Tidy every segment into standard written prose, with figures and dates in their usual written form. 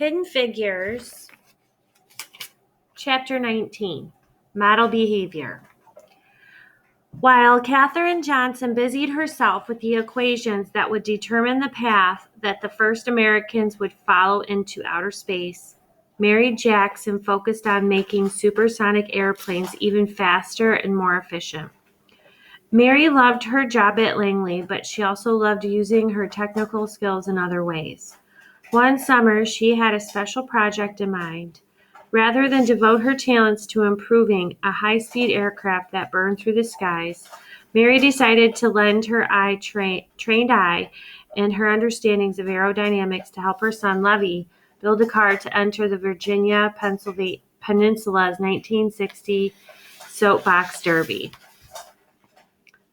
Hidden Figures, Chapter 19, Model Behavior. While Katherine Johnson busied herself with the equations that would determine the path that the first Americans would follow into outer space, Mary Jackson focused on making supersonic airplanes even faster and more efficient. Mary loved her job at Langley, but she also loved using her technical skills in other ways. One summer, she had a special project in mind. Rather than devote her talents to improving a high-speed aircraft that burned through the skies, Mary decided to lend her trained eye and her understandings of aerodynamics to help her son Levy build a car to enter the Virginia Peninsula's 1960 Soapbox Derby.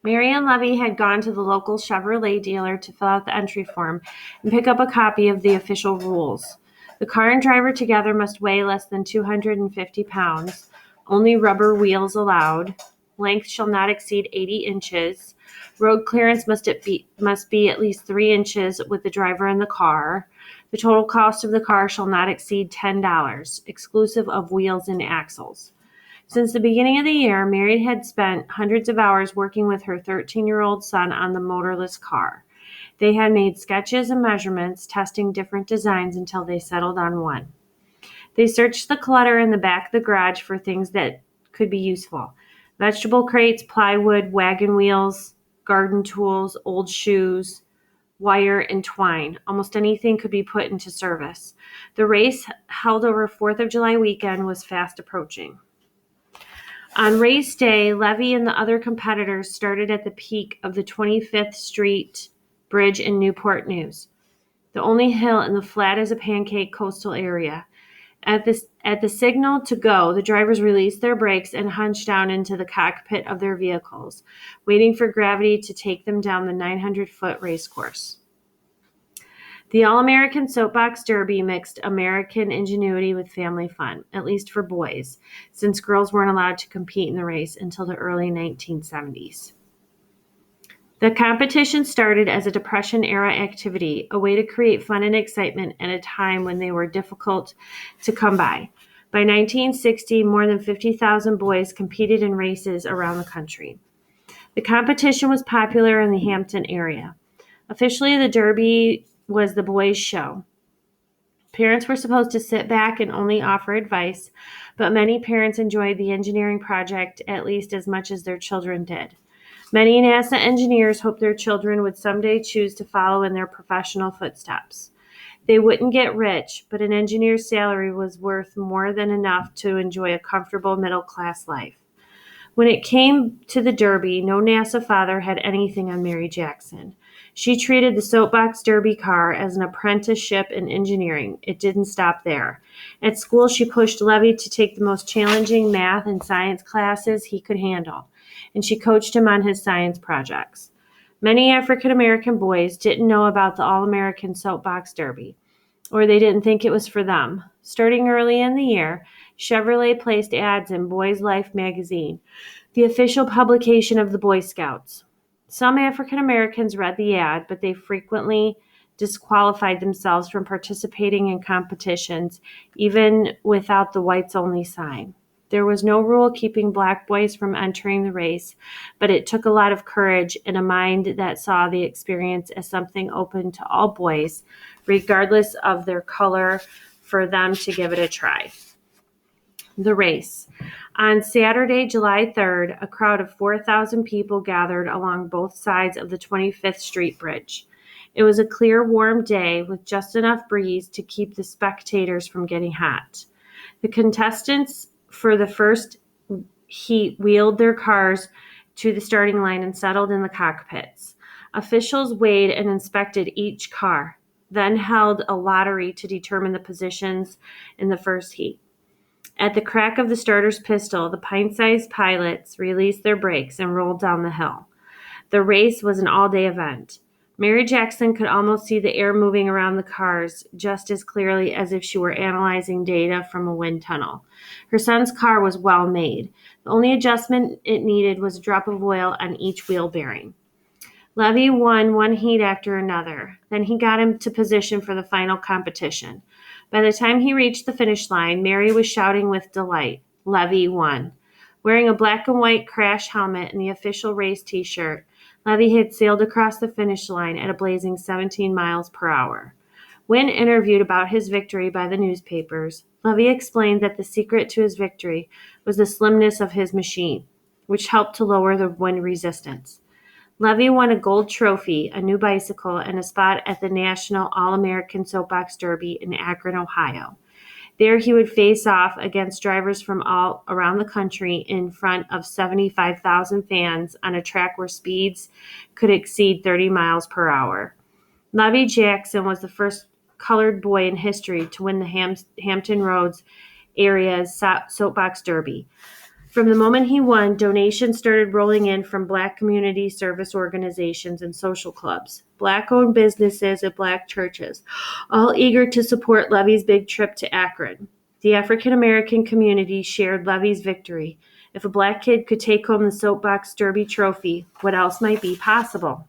Mary and Levy had gone to the local Chevrolet dealer to fill out the entry form and pick up a copy of the official rules. The car and driver together must weigh less than 250 pounds. Only rubber wheels allowed. Length shall not exceed 80 inches. Road clearance must be at least 3 inches with the driver in the car. The total cost of the car shall not exceed $10, exclusive of wheels and axles. Since the beginning of the year, Mary had spent hundreds of hours working with her 13-year-old son on the motorless car. They had made sketches and measurements, testing different designs until they settled on one. They searched the clutter in the back of the garage for things that could be useful. Vegetable crates, plywood, wagon wheels, garden tools, old shoes, wire, and twine. Almost anything could be put into service. The race, held over 4th of July weekend, was fast approaching. On race day, Levy and the other competitors started at the peak of the 25th Street Bridge in Newport News, the only hill in the flat-as-a-pancake coastal area. At the signal to go, the drivers released their brakes and hunched down into the cockpit of their vehicles, waiting for gravity to take them down the 900-foot race course. The All-American Soapbox Derby mixed American ingenuity with family fun, at least for boys, since girls weren't allowed to compete in the race until the early 1970s. The competition started as a Depression-era activity, a way to create fun and excitement at a time when they were difficult to come by. By 1960, more than 50,000 boys competed in races around the country. The competition was popular in the Hampton area. Officially, the Derby was the boys' show. Parents were supposed to sit back and only offer advice, but many parents enjoyed the engineering project at least as much as their children did. Many NASA engineers hoped their children would someday choose to follow in their professional footsteps. They wouldn't get rich, but an engineer's salary was worth more than enough to enjoy a comfortable middle-class life. When it came to the Derby, no NASA father had anything on Mary Jackson. She treated the Soapbox Derby car as an apprenticeship in engineering. It didn't stop there. At school, she pushed Levy to take the most challenging math and science classes he could handle, and she coached him on his science projects. Many African-American boys didn't know about the All-American Soapbox Derby, or they didn't think it was for them. Starting early in the year, Chevrolet placed ads in Boys Life magazine, the official publication of the Boy Scouts. Some African Americans read the ad, but they frequently disqualified themselves from participating in competitions, even without the whites-only sign. There was no rule keeping black boys from entering the race, but it took a lot of courage and a mind that saw the experience as something open to all boys, regardless of their color, for them to give it a try. The race. On Saturday, July 3rd, a crowd of 4,000 people gathered along both sides of the 25th Street Bridge. It was a clear, warm day with just enough breeze to keep the spectators from getting hot. The contestants for the first heat wheeled their cars to the starting line and settled in the cockpits. Officials weighed and inspected each car, then held a lottery to determine the positions in the first heat. At the crack of the starter's pistol, the pint-sized pilots released their brakes and rolled down the hill. The race was an all-day event. Mary Jackson could almost see the air moving around the cars just as clearly as if she were analyzing data from a wind tunnel. Her son's car was well made. The only adjustment it needed was a drop of oil on each wheel bearing. Levy won one heat after another. Then he got into position for the final competition. By the time he reached the finish line, Mary was shouting with delight. Levy won. Wearing a black and white crash helmet and the official race t-shirt, Levy had sailed across the finish line at a blazing 17 miles per hour. When interviewed about his victory by the newspapers, Levy explained that the secret to his victory was the slimness of his machine, which helped to lower the wind resistance. Levy won a gold trophy, a new bicycle, and a spot at the National All-American Soapbox Derby in Akron, Ohio. There he would face off against drivers from all around the country in front of 75,000 fans on a track where speeds could exceed 30 miles per hour. Levy Jackson was the first colored boy in history to win the Hampton Roads area's Soapbox Derby. From the moment he won, donations started rolling in from Black community service organizations and social clubs, Black-owned businesses, and Black churches, all eager to support Levy's big trip to Akron. The African-American community shared Levy's victory. If a Black kid could take home the Soapbox Derby trophy, what else might be possible?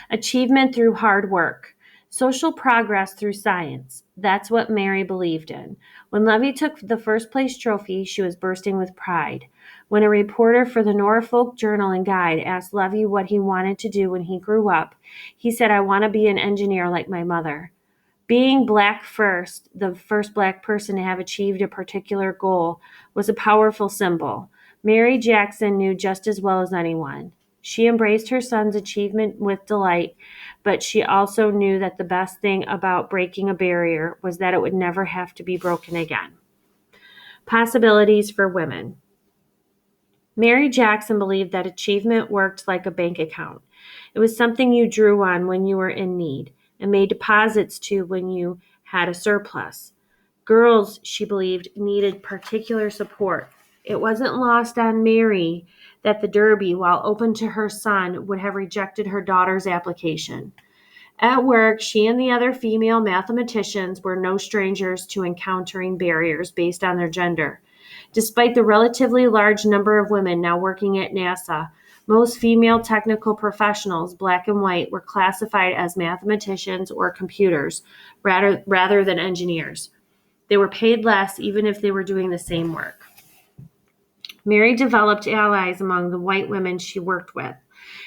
Achievement through hard work. Social progress through science. That's what Mary believed in. When Levy took the first place trophy, she was bursting with pride. When a reporter for the Norfolk Journal and Guide asked Levy what he wanted to do when he grew up, he said, "I want to be an engineer like my mother." Being Black first, the first Black person to have achieved a particular goal, was a powerful symbol. Mary Jackson knew just as well as anyone. She embraced her son's achievement with delight, but she also knew that the best thing about breaking a barrier was that it would never have to be broken again. Possibilities for women. Mary Jackson believed that achievement worked like a bank account. It was something you drew on when you were in need and made deposits to when you had a surplus. Girls, she believed, needed particular support. It wasn't lost on Mary that the Derby, while open to her son, would have rejected her daughter's application. At work, she and the other female mathematicians were no strangers to encountering barriers based on their gender. Despite the relatively large number of women now working at NASA, most female technical professionals, Black and white, were classified as mathematicians or computers rather than engineers. They were paid less even if they were doing the same work. Mary developed allies among the white women she worked with.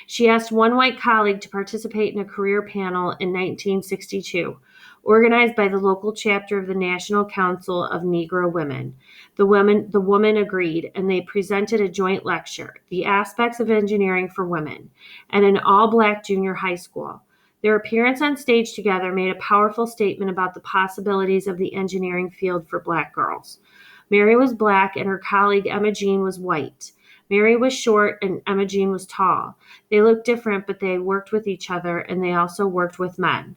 She asked one white colleague to participate in a career panel in 1962, organized by the local chapter of the National Council of Negro Women. The woman agreed, and they presented a joint lecture, The Aspects of Engineering for Women, at an all-Black junior high school. Their appearance on stage together made a powerful statement about the possibilities of the engineering field for Black girls. Mary was Black, and her colleague Emma Jean was white. Mary was short, and Emma Jean was tall. They looked different, but they worked with each other, and they also worked with men.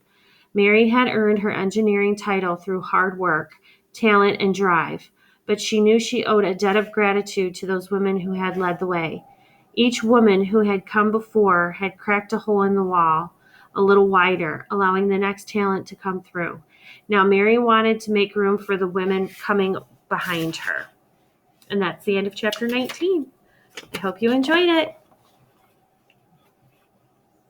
Mary had earned her engineering title through hard work, talent, and drive, but she knew she owed a debt of gratitude to those women who had led the way. Each woman who had come before had cracked a hole in the wall a little wider, allowing the next talent to come through. Now Mary wanted to make room for the women coming behind her. And that's the end of chapter 19. I hope you enjoyed it.